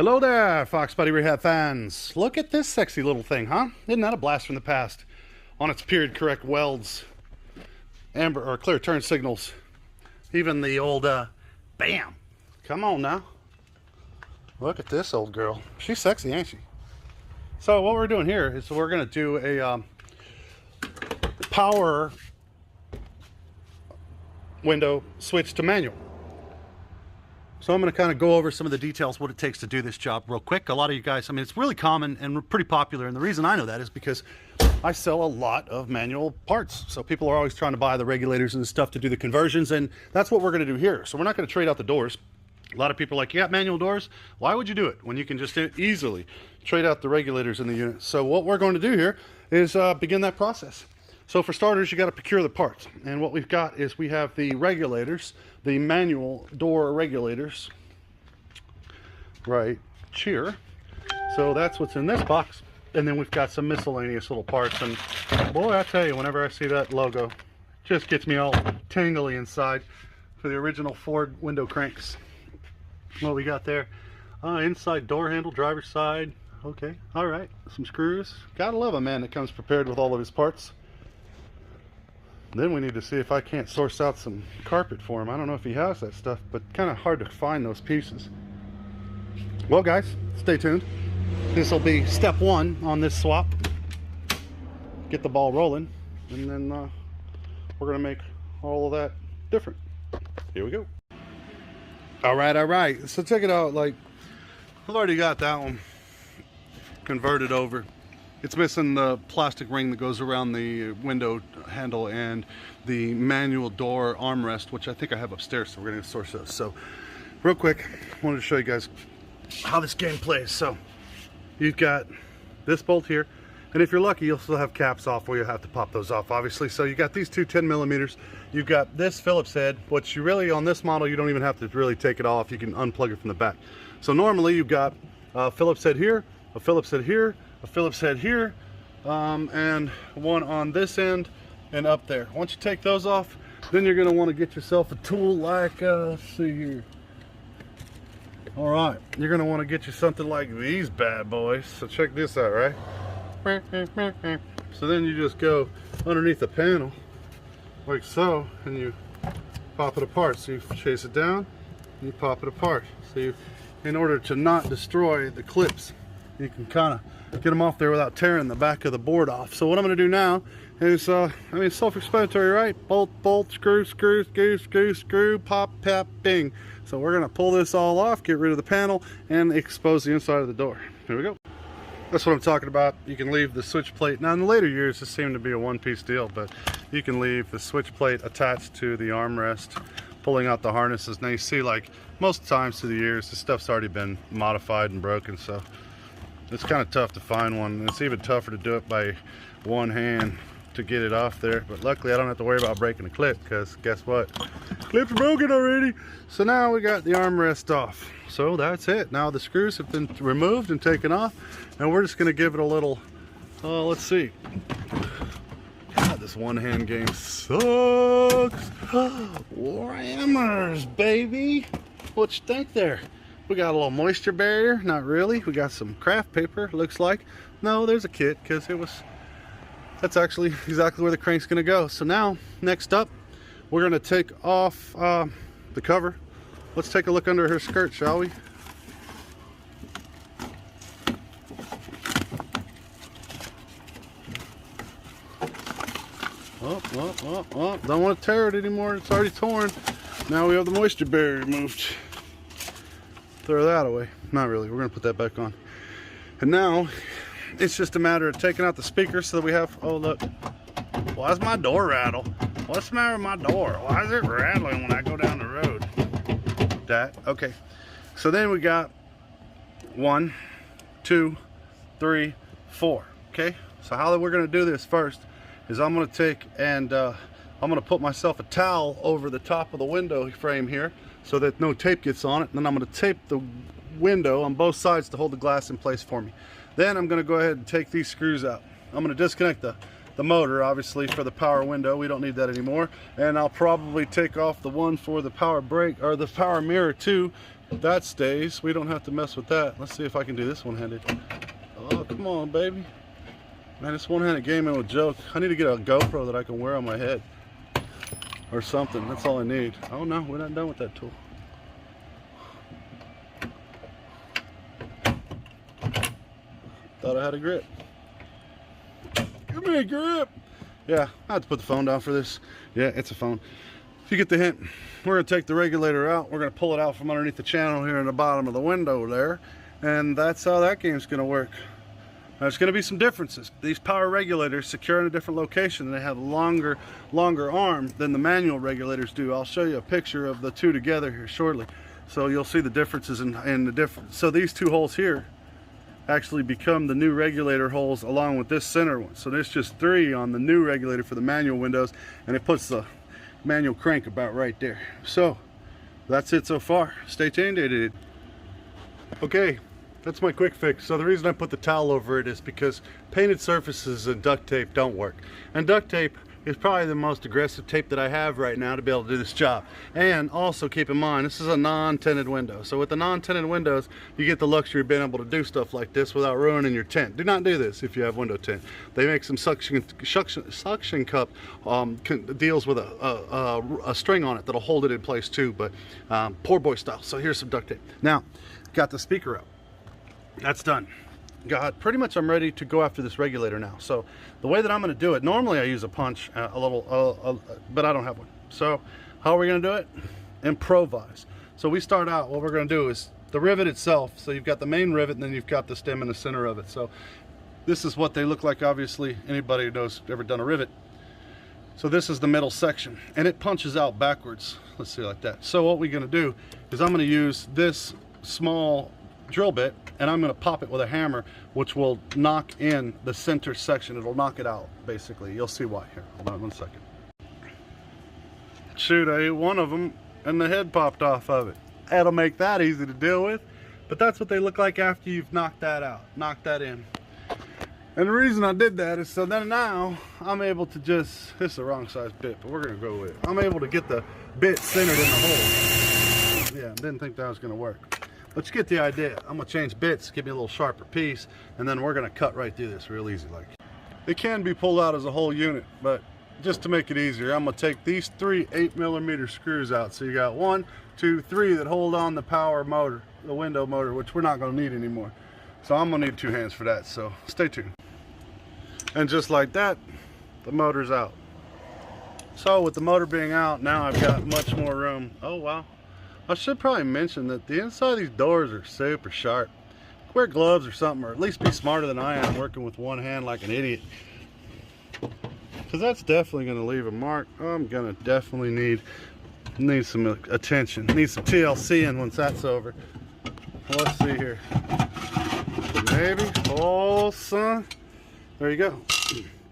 Hello there, Foxbody rehab fans. Look at this sexy little thing, huh? Isn't that a blast from the past? On its period correct welds, amber or clear turn signals, even the old bam. Come on now. Look at this old girl. She's sexy, ain't she? So what we're doing here is we're gonna do a power window switch to manual. So I'm going to kind of go over some of the details, what it takes to do this job real quick. A lot of you guys, I mean, it's really common and pretty popular. And the reason I know that is because I sell a lot of manual parts. So people are always trying to buy the regulators and stuff to do the conversions. And that's what we're going to do here. So we're not going to trade out the doors. A lot of people are like, yeah, manual doors. Why would you do it when you can just easily trade out the regulators in the unit? So what we're going to do here is begin that process. So for starters, you got to procure the parts. And what we've got is we have the regulators, the manual door regulators right here. So that's what's in this box. And then we've got some miscellaneous little parts. And boy, I tell you, whenever I see that logo, it just gets me all tingly inside for the original Ford window cranks. What we got there, inside door handle, driver's side. Okay, all right, some screws. Gotta love a man that comes prepared with all of his parts. Then we need to see if I can't source out some carpet for him. I don't know if he has that stuff, but kind of hard to find those pieces. Well, guys, stay tuned. This will be step one on this swap. Get the ball rolling, and then we're going to make all of that different. Here we go. All right. So check it out. Like, I've already got that one converted over. It's missing the plastic ring that goes around the window handle and the manual door armrest, which I think I have upstairs, so we're going to source those. So real quick, I wanted to show you guys how this game plays. So you've got this bolt here, and if you're lucky, you'll still have caps off where you'll have to pop those off, obviously. So you got these two 10 millimeters. You've got this Phillips head, which you really, on this model, you don't even have to really take it off. You can unplug it from the back. So normally you've got a Phillips head here, a Phillips head here, a Phillips head here, and one on this end and up there. Once you take those off, then you're going to want to get yourself a tool like, let's see here. All right, you're going to want to get you something like these bad boys. So check this out, right? So then you just go underneath the panel like so, and you pop it apart. So you chase it down, and you pop it apart. So you, in order to not destroy the clips, you can kind of get them off there without tearing the back of the board off. So what I'm going to do now is, I mean, self-explanatory, right? Bolt, bolt, screw, screw, screw, screw, screw, pop, pop, bing. So we're going to pull this all off, get rid of the panel, and expose the inside of the door. Here we go. That's what I'm talking about. You can leave the switch plate. Now in the later years, this seemed to be a one-piece deal, but you can leave the switch plate attached to the armrest, pulling out the harnesses. Now you see, like most times through the years, this stuff's already been modified and broken, so it's kind of tough to find one. And it's even tougher to do it by one hand to get it off there. But luckily I don't have to worry about breaking the clip, because guess what? Clip's broken already. So now we got the armrest off. So that's it. Now the screws have been removed and taken off, and we're just going to give it a little, let's see. God, this one-hand game sucks. Rammers, baby. What you think there? We got a little moisture barrier. Not really. We got some craft paper, looks like. No, there's a kit, because that's actually exactly where the crank's going to go. So now, next up, we're going to take off the cover. Let's take a look under her skirt, shall we? Oh, don't want to tear it anymore. It's already torn. Now we have the moisture barrier removed. Throw that away. Not really. We're going to put that back on. And now it's just a matter of taking out the speaker so that we have, oh look, why's my door rattle? What's the matter with my door? Why is it rattling when I go down the road? That, okay. So then we got 1, 2, 3, 4. Okay, so how we're going to do this first is I'm going to take and I'm going to put myself a towel over the top of the window frame here so that no tape gets on it. And then I'm going to tape the window on both sides to hold the glass in place for me. Then I'm going to go ahead and take these screws out. I'm going to disconnect the motor, obviously, for the power window. We don't need that anymore. And I'll probably take off the one for the power brake, or the power mirror too, That stays. We don't have to mess with that. Let's see if I can do this one-handed. Oh, come on, baby. Man, this one-handed game ain't a joke. I need to get a GoPro that I can wear on my head. Or something. That's all I need. Oh, no, we're not done with that tool. Thought I had a grip. Give me a grip. Yeah, I have to put the phone down for this. Yeah, it's a phone. If you get the hint, we're going to take the regulator out. We're going to pull it out from underneath the channel here in the bottom of the window there. And that's how that game's going to work. Now, there's going to be some differences. These power regulators secure in a different location. They have longer arms than the manual regulators do. I'll show you a picture of the two together here shortly. So you'll see the differences in the difference. So these two holes here actually become the new regulator holes along with this center one. So there's just 3 on the new regulator for the manual windows, and it puts the manual crank about right there. So that's it so far. Stay tuned. Okay, that's my quick fix. So the reason I put the towel over it is because painted surfaces and duct tape don't work. And duct tape is probably the most aggressive tape that I have right now to be able to do this job. And also keep in mind, this is a non-tinted window. So with the non-tinted windows, you get the luxury of being able to do stuff like this without ruining your tint. Do not do this if you have window tint. They make some suction cup deals with a string on it that'll hold it in place too, but poor boy style. So here's some duct tape. Now, got the speaker out. That's done. Pretty much I'm ready to go after this regulator now. So the way that I'm going to do it, normally I use a punch, but I don't have one. So how are we going to do it? Improvise. So we start out, what we're going to do is the rivet itself. So you've got the main rivet, and then you've got the stem in the center of it. So this is what they look like. Obviously, anybody who knows ever done a rivet. So this is the middle section, and it punches out backwards. Let's see, like that. So what we're going to do is I'm going to use this small drill bit, and I'm going to pop it with a hammer, which will knock in the center section. It'll knock it out, basically. You'll see why. Here, hold on one second. Shoot, I ate one of them, and the head popped off of it. That'll make that easy to deal with, but that's what they look like after you've knocked that out, knocked that in. And the reason I did that is so then now I'm able to just, this is the wrong size bit, but we're going to go with it. I'm able to get the bit centered in the hole. Yeah, didn't think that was going to work. But you get the idea. I'm going to change bits, give me a little sharper piece, and then we're going to cut right through this real easy like. It can be pulled out as a whole unit, but just to make it easier, I'm going to take these 3 8mm screws out. So you got 1, 2, 3 that hold on the power motor, the window motor, which we're not going to need anymore. So I'm going to need 2 hands for that, so stay tuned. And just like that, the motor's out. So with the motor being out, now I've got much more room. Oh wow. I should probably mention that the inside of these doors are super sharp. Wear gloves or something, or at least be smarter than I am working with one hand like an idiot. Because that's definitely going to leave a mark. I'm going to definitely need some attention. Need some TLC in once that's over. Let's see here. Maybe. Oh, son. There you go.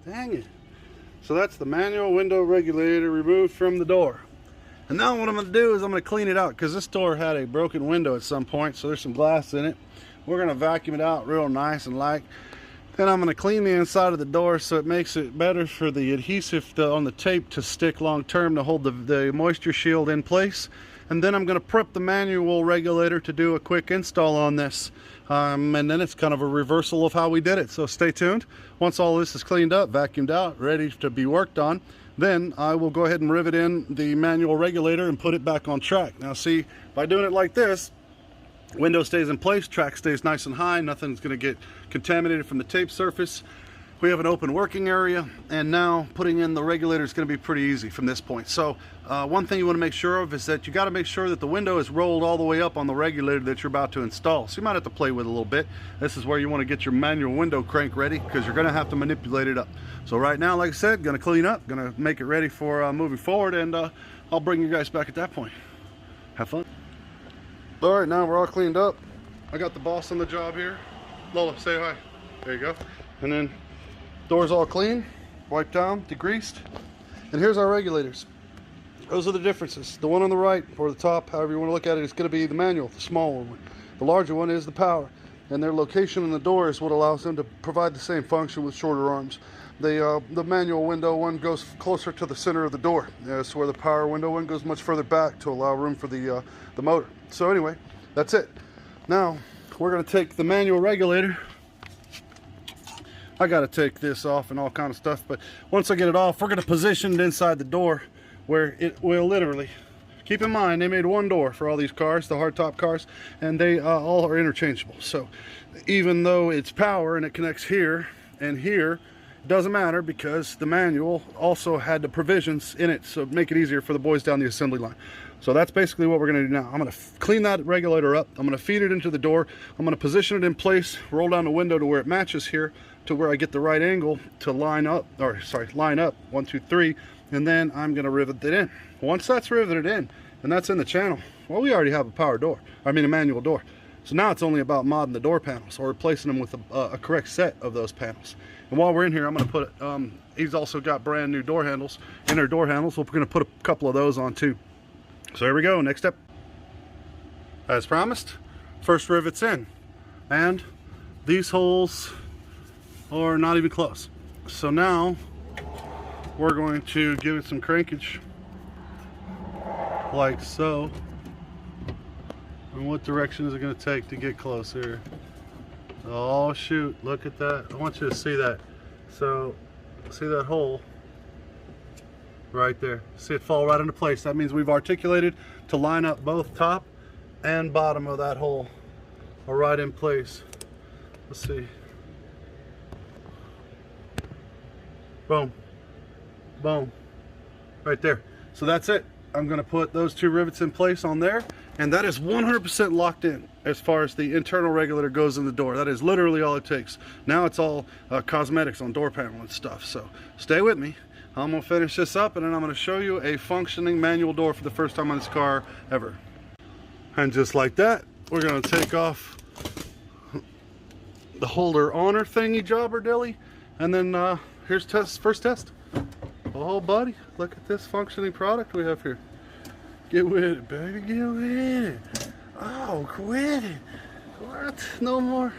Dang it. So that's the manual window regulator removed from the door. And now what I'm going to do is I'm going to clean it out, because this door had a broken window at some point, so there's some glass in it. We're going to vacuum it out real nice and light. Then I'm going to clean the inside of the door so it makes it better for the adhesive on the tape to stick long term to hold the moisture shield in place. And then I'm going to prep the manual regulator to do a quick install on this. And then it's kind of a reversal of how we did it. So stay tuned. Once all this is cleaned up, vacuumed out, ready to be worked on, then I will go ahead and rivet in the manual regulator and put it back on track. Now see, by doing it like this, window stays in place, track stays nice and high, nothing's going to get contaminated from the tape surface. We have an open working area, and now putting in the regulator is going to be pretty easy from this point. So one thing you want to make sure of is that you got to make sure that the window is rolled all the way up on the regulator that you're about to install. So you might have to play with it a little bit. This is where you want to get your manual window crank ready, because you're going to have to manipulate it up. So right now, like I said, going to clean up, going to make it ready for moving forward, and I'll bring you guys back at that point. Have fun. All right, now we're all cleaned up. I got the boss on the job here. Lola, say hi. There you go. And then door's all clean, wiped down, degreased. And here's our regulators. Those are the differences. The one on the right, or the top, however you want to look at it, is going to be the manual, the smaller one. The larger one is the power. And their location in the door is what allows them to provide the same function with shorter arms. The manual window one goes closer to the center of the door. That's where the power window one goes much further back to allow room for the motor. So anyway, that's it. Now we're going to take the manual regulator. I got to take this off and all kind of stuff, but once I get it off, we're going to position it inside the door where it will literally, keep in mind they made one door for all these cars, the hardtop cars, and they all are interchangeable. So even though it's power and it connects here and here, it doesn't matter because the manual also had the provisions in it, so make it easier for the boys down the assembly line. So that's basically what we're going to do now. I'm going to clean that regulator up. I'm going to feed it into the door. I'm going to position it in place, roll down the window to where it matches here, to where I get the right angle to line up 1, 2, 3, and then I'm going to rivet it in. Once that's riveted in and that's in the channel, well, we already have a manual door. So now it's only about modding the door panels or replacing them with a correct set of those panels. And while we're in here, I'm going to put he's also got brand new door handles, inner door handles. We're going to put a couple of those on too. So here we go, next step. As promised, first rivets in, and these holes are not even close. So now we're going to give it some crankage like so. And what direction is it going to take to get closer? Oh shoot, look at that. I want you to see that. So see that hole right there? See it fall right into place. That means we've articulated to line up both top and bottom of that hole are right in place. Let's see. Boom, boom, right there. So that's it. I'm going to put those two rivets in place on there, and that is 100% locked in as far as the internal regulator goes in the door. That is literally all it takes. Now it's all cosmetics on door panel and stuff. So stay with me. I'm going to finish this up, and then I'm going to show you a functioning manual door for the first time on this car ever. And just like that, we're going to take off the holder honor thingy jobber dilly, and then here's first test. Oh buddy, look at this functioning product we have here. Get with it, baby, get with it. Oh, quit it. What? No more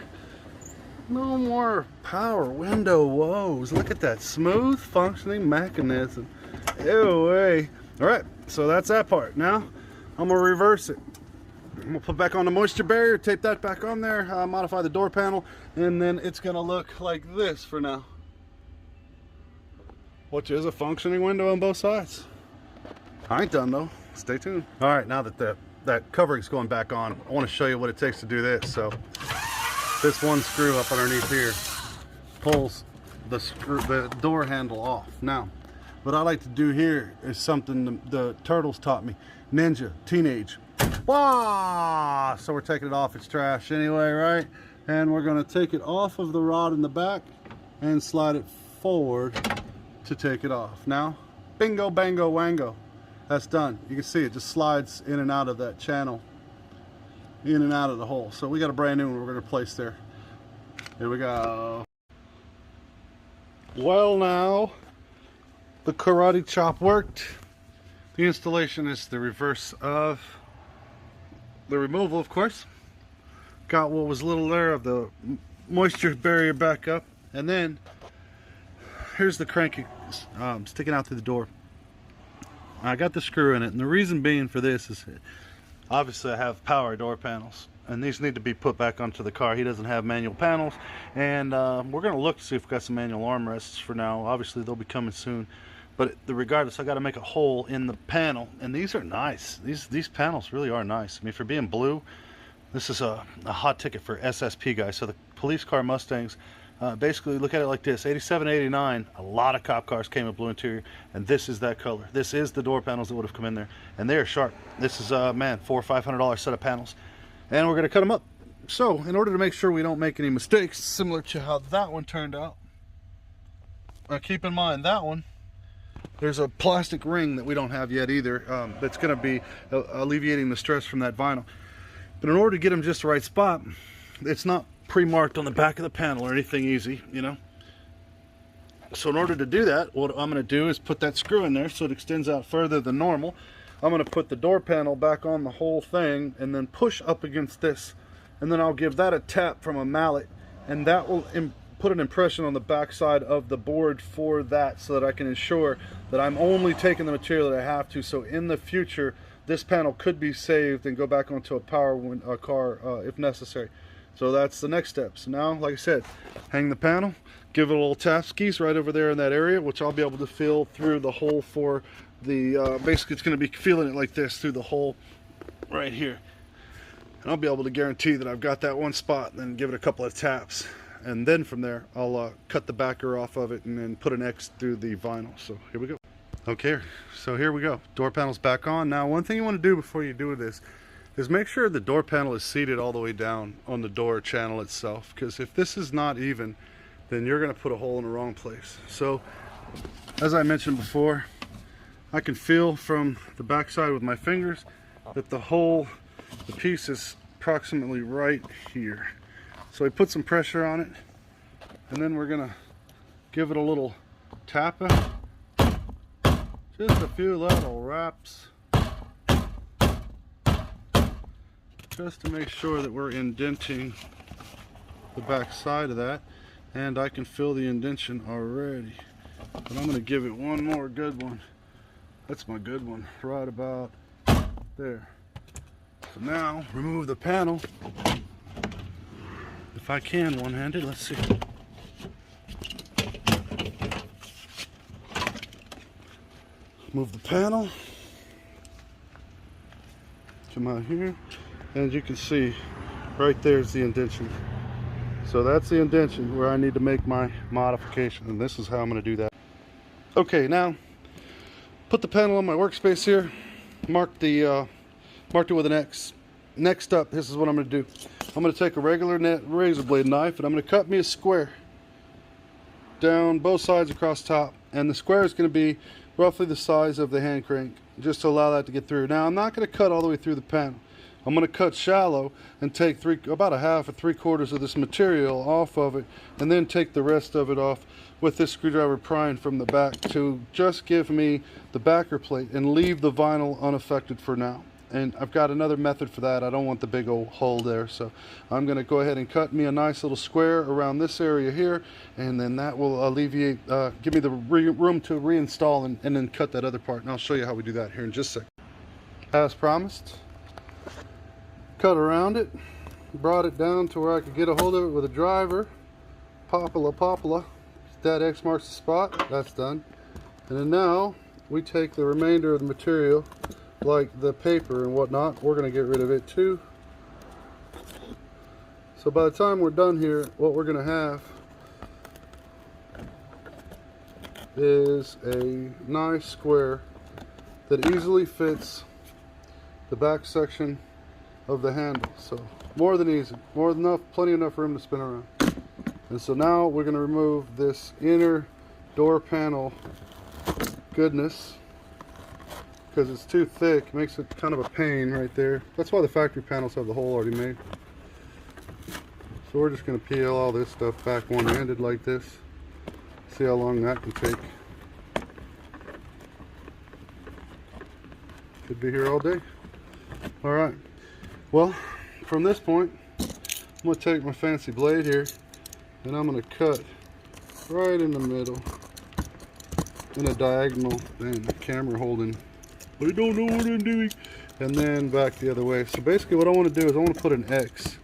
power window woes. Look at that smooth functioning mechanism. Ew, way. All right, so that's that part. Now I'm gonna reverse it. I'm gonna put back on the moisture barrier, tape that back on there, modify the door panel, and then it's gonna look like this for now, which is a functioning window on both sides. I ain't done though. Stay tuned. All right, now that that covering's going back on, I want to show you what it takes to do this. So this one screw up underneath here pulls the door handle off. Now, what I like to do here is something the turtles taught me. Ninja, teenage. Wah! So we're taking it off its trash anyway, right? And we're going to take it off of the rod in the back and slide it forward to take it off. Now, bingo, bango, wango. That's done. You can see it just slides in and out of that channel, in and out of the hole. So we got a brand new one we're going to place there. Here we go. Well, now the karate chop worked. The installation is the reverse of the removal, of course. Got what was little there of the moisture barrier back up, and then here's the crank sticking out through the door. I got the screw in it, and the reason being for this is obviously I have power door panels, and these need to be put back onto the car. He doesn't have manual panels, and we're going to look to see if we've got some manual armrests for now. Obviously they'll be coming soon, but regardless, I got to make a hole in the panel, and these are nice. These panels really are nice. I mean, for being blue, this is a hot ticket for SSP guys. So the police car Mustangs, basically look at it like this: 87, 89, a lot of cop cars came with blue interior, and this is that color. This is the door panels that would have come in there, and they are sharp. This is man, $400 or $500 set of panels, and we're going to cut them up. So in order to make sure we don't make any mistakes similar to how that one turned out, keep in mind that one, there's a plastic ring that we don't have yet either, that's going to be alleviating the stress from that vinyl. But in order to get them just the right spot, it's not pre-marked on the back of the panel or anything easy, you know. So in order to do that, what I'm going to do is put that screw in there so it extends out further than normal. I'm going to put the door panel back on the whole thing and then push up against this, and then I'll give that a tap from a mallet, and that will put an impression on the back side of the board for that, so that I can ensure that I'm only taking the material that I have to, so in the future this panel could be saved and go back onto a car if necessary. So that's the next step. So now, like I said, hang the panel, give it a little tap skis right over there in that area, which I'll be able to feel through the hole for the, basically it's going to be feeling it like this through the hole right here. And I'll be able to guarantee that I've got that one spot, and then give it a couple of taps. And then from there, I'll cut the backer off of it and then put an X through the vinyl. So here we go. Okay, so here we go. Door panel's back on. Now, one thing you want to do before you do this is make sure the door panel is seated all the way down on the door channel itself, because if this is not even, then you're going to put a hole in the wrong place. So, as I mentioned before, I can feel from the backside with my fingers that the piece is approximately right here. So I put some pressure on it, and then we're going to give it a little tapping. Just a few little raps, just to make sure that we're indenting the back side of that. And I can feel the indentation already, but I'm going to give it one more good one. That's my good one, right about there. So now remove the panel, if I can one-handed. Let's see. Move the panel, come out here, and you can see right there's the indentation. So that's the indentation where I need to make my modification, and this is how I'm going to do that. Okay, now put the panel on my workspace here, marked it with an X. Next up, this is what I'm going to do. I'm going to take a regular razor blade knife, and I'm going to cut me a square down both sides across top, and the square is going to be roughly the size of the hand crank, just to allow that to get through. Now, I'm not going to cut all the way through the panel. I'm going to cut shallow and take about a half or 3/4 of this material off of it, and then take the rest of it off with this screwdriver prying from the back to just give me the backer plate and leave the vinyl unaffected for now. And I've got another method for that. I don't want the big old hole there, so I'm going to go ahead and cut me a nice little square around this area here, and then that will alleviate, give me the room to reinstall and then cut that other part. And I'll show you how we do that here in just a second. As promised, cut around it, brought it down to where I could get a hold of it with a driver. Popala. That X marks the spot. That's done. And then now we take the remainder of the material, like the paper and whatnot. We're going to get rid of it too. So by the time we're done here, what we're going to have is a nice square that easily fits the back section of the handle. So more than easy, more than enough, plenty enough room to spin around. And so now we're going to remove this inner door panel goodness, because it's too thick. It makes it kind of a pain right there. That's why the factory panels have the hole already made. So we're just going to peel all this stuff back one-handed like this. See how long that can take. Could be here all day. Alright, well, from this point, I'm going to take my fancy blade here, and I'm going to cut right in the middle in a diagonal, and the camera holding, I don't know what I'm doing, and then back the other way. So basically what I want to do is I want to put an X.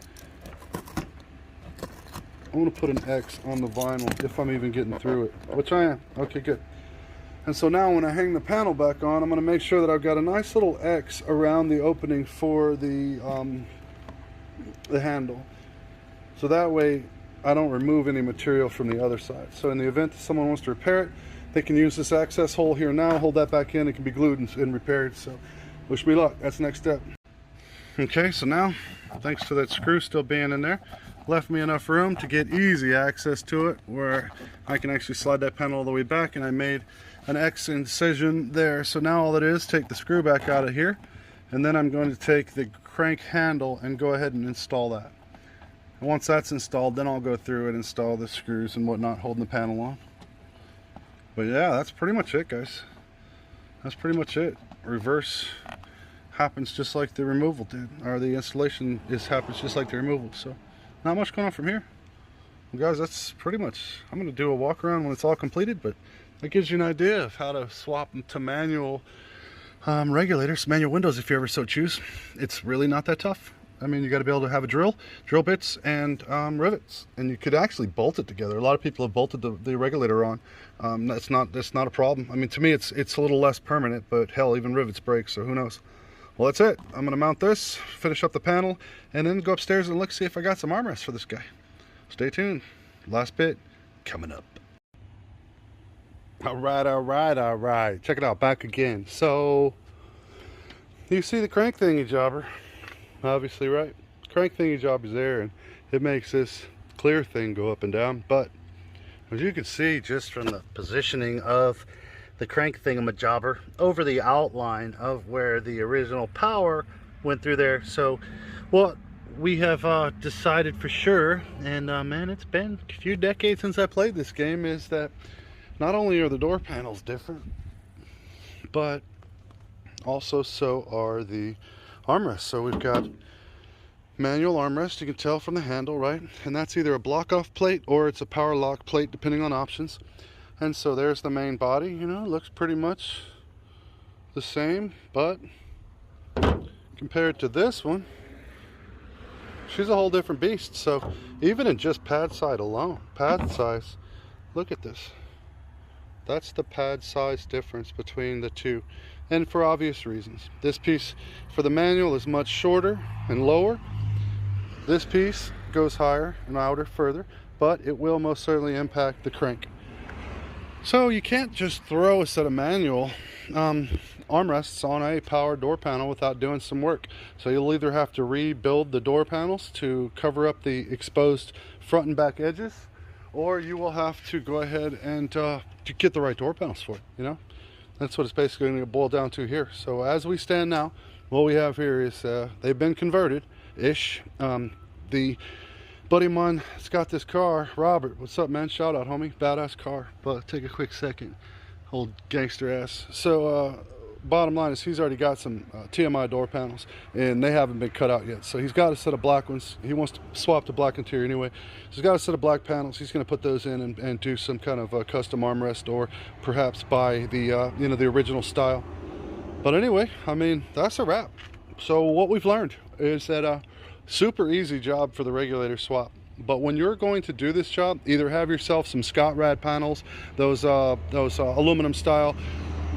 I want to put an X on the vinyl if I'm even getting through it, which I am. Okay, good. And so now when I hang the panel back on, I'm going to make sure that I've got a nice little X around the opening for the handle. So that way I don't remove any material from the other side. So in the event that someone wants to repair it, they can use this access hole here now, hold that back in, it can be glued and repaired. So wish me luck, that's the next step. Okay, so now, thanks to that screw still being in there, left me enough room to get easy access to it, where I can actually slide that panel all the way back, and I made an X incision there. So now all it is, take the screw back out of here, and then I'm going to take the crank handle and go ahead and install that. And once that's installed, then I'll go through and install the screws and whatnot holding the panel on. But yeah, that's pretty much it, guys. That's pretty much it. Reverse happens just like the removal did, or the installation happens just like the removal. So not much going on from here. Well, guys, that's pretty much, I'm going to do a walk around when it's all completed, but that gives you an idea of how to swap to manual regulators, manual windows if you ever so choose. It's really not that tough. I mean, you got to be able to have a drill bits, and rivets, and you could actually bolt it together. A lot of people have bolted the regulator on. That's not a problem. I mean, to me, it's a little less permanent, but hell, even rivets break, so who knows? Well, that's it. I'm gonna mount this, finish up the panel, and then go upstairs and look, see if I got some armrests for this guy. Stay tuned. Last bit coming up. All right. Check it out, back again. So you see the crank thingy jobber, obviously, right? Crank thingy job is there, and it makes this clear thing go up and down. But as you can see, just from the positioning of the crank thingamajobber over the outline of where the original power went through there. So what we have decided for sure, and man, it's been a few decades since I played this game, is that not only are the door panels different, but also so are the armrests. So we've got manual armrest, you can tell from the handle, right? And that's either a block off plate or it's a power lock plate, depending on options. And so there's the main body, you know, looks pretty much the same, but compared to this one, she's a whole different beast. So even in just pad size alone, pad size, look at this. That's the pad size difference between the two, and for obvious reasons. This piece for the manual is much shorter and lower. This piece goes higher and outer further, but it will most certainly impact the crank. So you can't just throw a set of manual armrests on a power door panel without doing some work. So you'll either have to rebuild the door panels to cover up the exposed front and back edges, or you will have to go ahead and to get the right door panels for it, you know? That's what it's basically going to boil down to here. So as we stand now, what we have here is they've been converted-ish. The buddy of mine has got this car, Robert. What's up, man? Shout out, homie. Badass car. But take a quick second. Old gangster ass. So bottom line is he's already got some TMI door panels, and they haven't been cut out yet. So he's got a set of black ones. He wants to swap the black interior anyway. So he's got a set of black panels. He's going to put those in and do some kind of custom armrest, or perhaps buy the you know, the original style. But anyway, I mean, that's a wrap. So what we've learned is that super easy job for the regulator swap. But when you're going to do this job, either have yourself some Scott Rad panels, those aluminum style.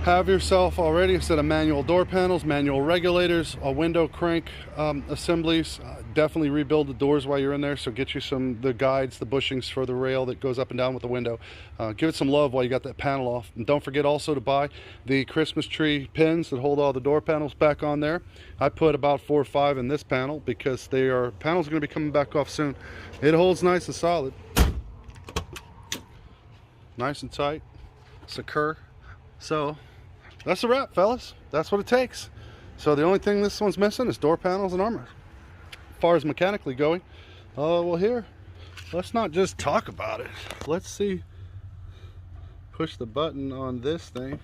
Have yourself already a set of manual door panels, manual regulators, a window crank assemblies. Definitely rebuild the doors while you're in there. So get you the guides, the bushings for the rail that goes up and down with the window. Give it some love while you got that panel off. And don't forget also to buy the Christmas tree pins that hold all the door panels back on there. I put about 4 or 5 in this panel because panels are going to be coming back off soon. It holds nice and solid, nice and tight, secure. So that's a wrap, fellas. That's what it takes. So the only thing this one's missing is door panels and armor. As far as mechanically going, well, here, let's not just talk about it. Let's see. Push the button on this thing.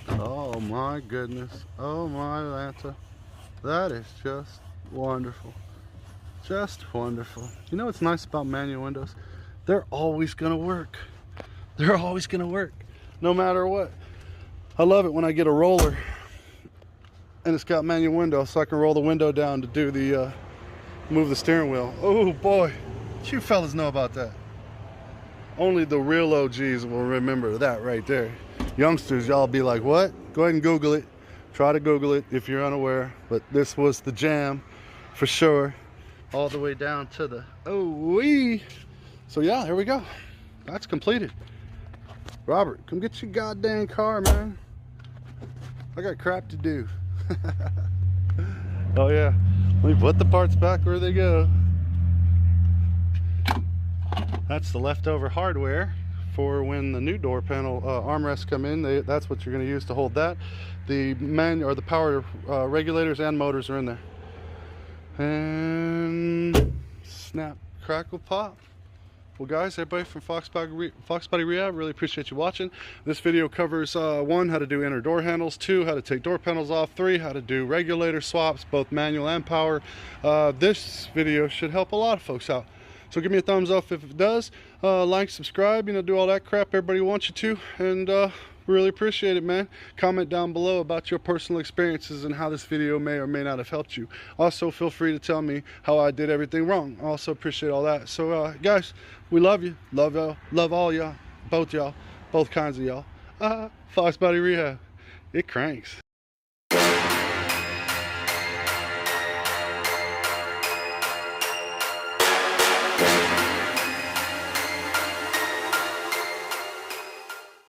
Oh my goodness. Oh my Lanta. That is just wonderful. Just wonderful. You know what's nice about manual windows? They're always gonna work. They're always gonna work, no matter what. I love it when I get a roller and it's got manual window, so I can roll the window down to do the move the steering wheel. Oh boy, you fellas know about that. Only the real OGs will remember that right there. Youngsters, y'all be like, what? Go ahead and Google it. Try to Google it if you're unaware. But this was the jam for sure. All the way down to the oh-wee. So yeah, here we go. That's completed. Robert, come get your goddamn car, man. I got crap to do. Oh yeah, let me put the parts back where they go. That's the leftover hardware for when the new door panel armrests come in. That's what you're going to use to hold that. The the power regulators and motors are in there. And snap, crackle, pop. Well guys, everybody from Foxbody Rehab, really appreciate you watching. This video covers 1, how to do inner door handles, 2, how to take door panels off, 3, how to do regulator swaps, both manual and power. This video should help a lot of folks out. So give me a thumbs up if it does. Like, subscribe, you know, do all that crap everybody wants you to. And Really appreciate it, man. Comment down below about your personal experiences and how this video may or may not have helped you. Also, feel free to tell me how I did everything wrong. I also appreciate all that. So, guys, we love you. Love y'all. Love all y'all. Both y'all. Both kinds of y'all. Foxbody Rehab. It cranks.